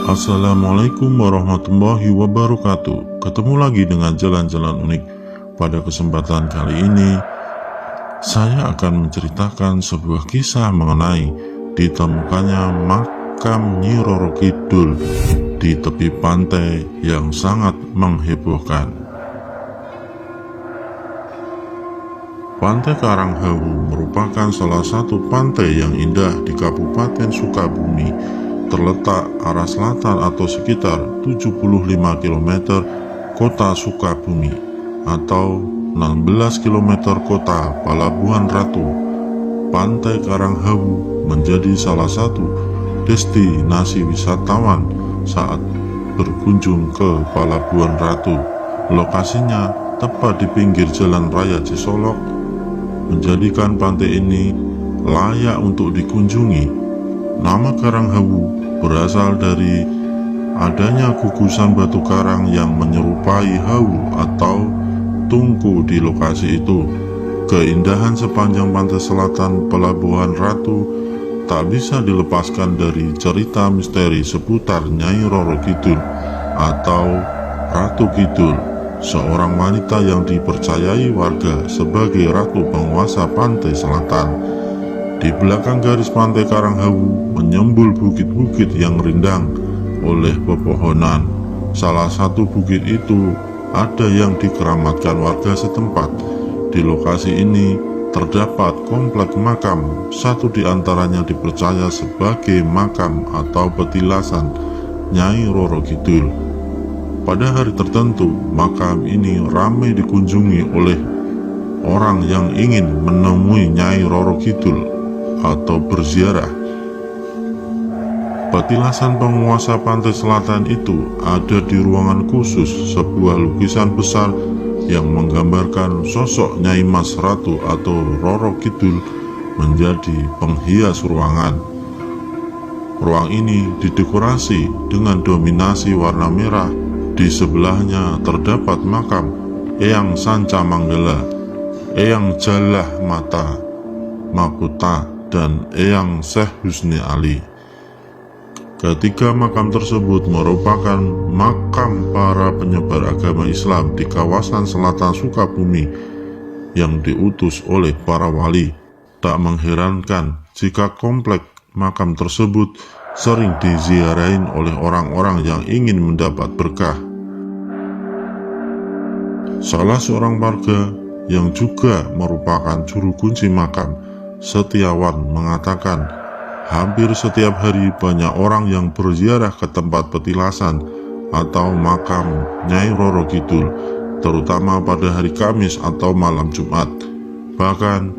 Assalamualaikum warahmatullahi wabarakatuh. Ketemu lagi dengan jalan-jalan unik. Pada kesempatan kali ini, saya akan menceritakan sebuah kisah mengenai ditemukannya makam Nyi Roro Kidul di tepi pantai yang sangat menghebohkan. Pantai Karanghawu merupakan salah satu pantai yang indah di Kabupaten Sukabumi, terletak arah selatan atau sekitar 75 km kota Sukabumi atau 16 km kota Palabuhan Ratu. Pantai Karanghawu menjadi salah satu destinasi wisatawan saat berkunjung ke Palabuhan Ratu. Lokasinya tepat di pinggir Jalan Raya Cisolok, menjadikan pantai ini layak untuk dikunjungi. Nama Karanghawu berasal dari adanya gugusan batu karang yang menyerupai hawu atau tungku di lokasi itu. Keindahan sepanjang pantai selatan Pelabuhan Ratu tak bisa dilepaskan dari cerita misteri seputar Nyai Roro Kidul atau Ratu Kidul, seorang wanita yang dipercayai warga sebagai ratu penguasa pantai selatan. Di belakang garis pantai Karanghawu menyembul bukit-bukit yang rindang oleh pepohonan. Salah satu bukit itu ada yang dikeramatkan warga setempat. Di lokasi ini terdapat komplek makam. Satu di antaranya dipercaya sebagai makam atau petilasan Nyai Roro Kidul. Pada hari tertentu, makam ini ramai dikunjungi oleh orang yang ingin menemui Nyai Roro Kidul atau berziarah. Petilasan penguasa pantai selatan itu ada di ruangan khusus, sebuah lukisan besar yang menggambarkan sosok Nyai Mas Ratu atau Roro Kidul menjadi penghias ruangan. Ruang ini didekorasi dengan dominasi warna merah. Di sebelahnya terdapat makam Eyang Sanca Manggala, Eyang Jalah Mata Makota, dan Eyang Syekh Husni Ali. Ketiga makam tersebut merupakan makam para penyebar agama Islam di kawasan selatan Sukabumi yang diutus oleh para wali. Tak mengherankan jika komplek makam tersebut sering diziarahin oleh orang-orang yang ingin mendapat berkah. Salah seorang warga yang juga merupakan juru kunci makam, Setiawan, mengatakan hampir setiap hari banyak orang yang berziarah ke tempat petilasan atau makam Nyai Roro Kidul, terutama pada hari Kamis atau malam Jumat. Bahkan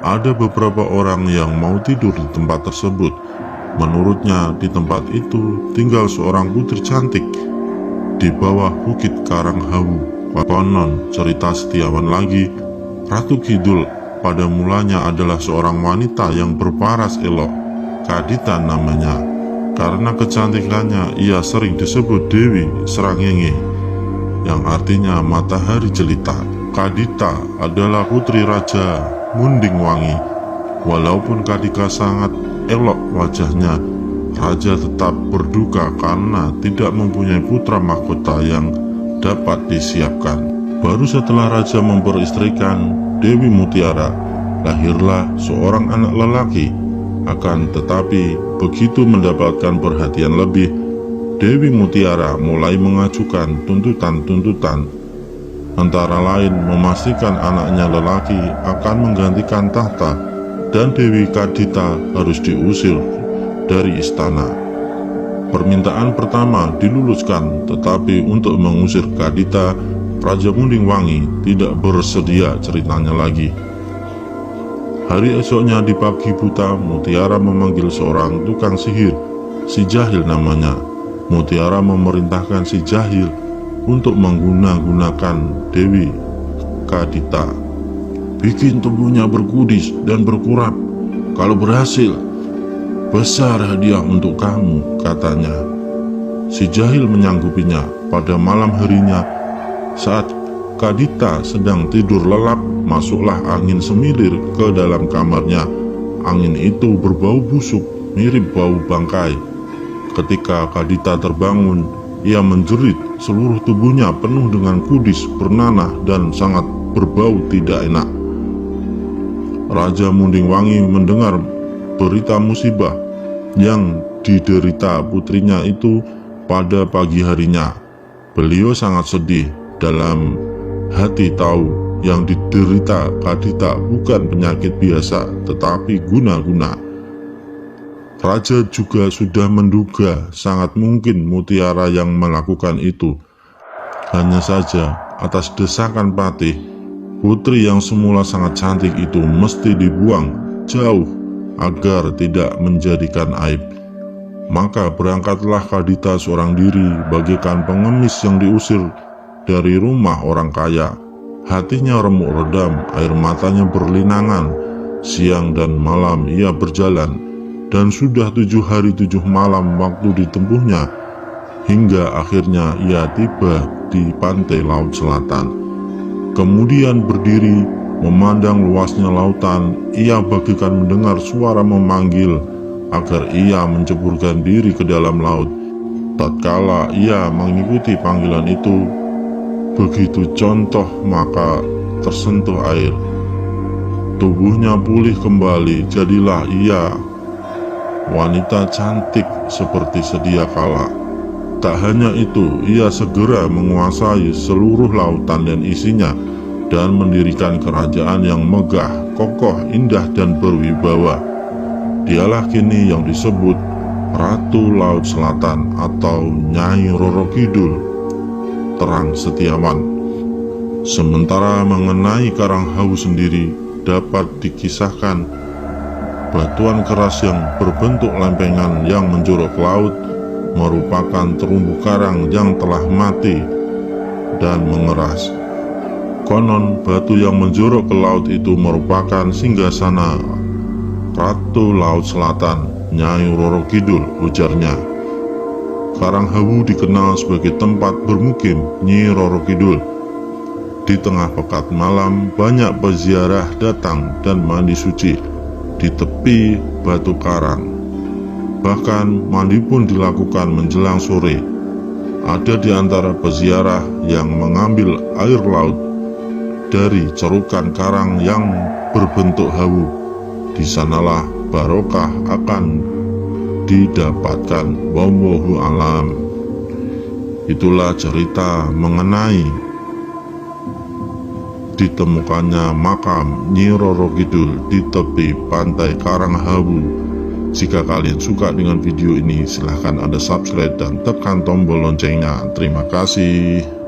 ada beberapa orang yang mau tidur di tempat tersebut. Menurutnya di tempat itu tinggal seorang putri cantik di bawah bukit Karanghawu. Konon cerita Setiawan lagi, Ratu Kidul pada mulanya adalah seorang wanita yang berparas elok, Kadita namanya. Karena kecantikannya ia sering disebut Dewi Srangenge, yang artinya matahari jelita. Kadita adalah putri Raja Munding Wangi. Walaupun Kadika sangat elok wajahnya, Raja tetap berduka karena tidak mempunyai putra mahkota yang dapat disiapkan. Baru setelah Raja memperistrikan Dewi Mutiara, lahirlah seorang anak lelaki. Akan tetapi begitu mendapatkan perhatian lebih, Dewi Mutiara mulai mengajukan tuntutan-tuntutan, antara lain memastikan anaknya lelaki akan menggantikan tahta dan Dewi Kadita harus diusir dari istana. Permintaan pertama diluluskan, tetapi untuk mengusir Kadita, Raja Munding Wangi tidak bersedia ceritanya lagi. Hari esoknya di pagi buta, Mutiara memanggil seorang tukang sihir, si Jahil namanya. Mutiara memerintahkan si Jahil untuk menggunakan Dewi Kadita. Bikin tubuhnya berkudis dan berkurap. Kalau berhasil, besar hadiah untuk kamu, katanya. Si Jahil menyanggupinya. Pada malam harinya, saat Kadita sedang tidur lelap, masuklah angin semilir ke dalam kamarnya. Angin itu berbau busuk, mirip bau bangkai. Ketika Kadita terbangun, ia menjerit, seluruh tubuhnya penuh dengan kudis, bernanah, dan sangat berbau tidak enak. Raja Munding Wangi mendengar berita musibah yang diderita putrinya itu pada pagi harinya. Beliau sangat sedih, dalam hati tahu yang diderita Kadita bukan penyakit biasa, tetapi guna-guna. Raja juga sudah menduga sangat mungkin Mutiara yang melakukan itu. Hanya saja atas desakan Patih, putri yang semula sangat cantik itu mesti dibuang jauh agar tidak menjadikan aib. Maka berangkatlah Kadita seorang diri bagaikan pengemis yang diusir dari rumah orang kaya. Hatinya remuk redam, air matanya berlinangan. Siang dan malam ia berjalan, dan sudah 7 hari 7 malam waktu ditempuhnya, hingga akhirnya ia tiba di pantai laut selatan. Kemudian berdiri memandang luasnya lautan, ia bagaikan mendengar suara memanggil agar ia menceburkan diri ke dalam laut. Tatkala ia mengikuti panggilan itu, begitu contoh maka tersentuh air. Tubuhnya pulih kembali, jadilah ia wanita cantik seperti sedia kala. Tak hanya itu, ia segera menguasai seluruh lautan dan isinya, dan mendirikan kerajaan yang megah, kokoh, indah, dan berwibawa. Dialah kini yang disebut Ratu Laut Selatan atau Nyai Roro Kidul, Terang Setiawan. Sementara mengenai Karanghawu sendiri, dapat dikisahkan batuan keras yang berbentuk lempengan yang menjorok ke laut merupakan terumbu karang yang telah mati dan mengeras. Konon batu yang menjorok ke laut itu merupakan singgasana Ratu Laut Selatan, Nyai Roro Kidul, ujarnya. Karanghawu dikenal sebagai tempat bermukim Nyi Roro Kidul. Di tengah pekat malam, banyak peziarah datang dan mandi suci di tepi batu karang. Bahkan mandi pun dilakukan menjelang sore. Ada di antara peziarah yang mengambil air laut dari cerukan karang yang berbentuk hawu. Di sanalah barokah akan didapatkan. Wallahu alam. Itulah cerita mengenai ditemukannya makam Nyi Roro Kidul di tepi pantai Karanghawu. Jika kalian suka dengan video ini, silahkan Anda subscribe dan tekan tombol loncengnya. Terima kasih.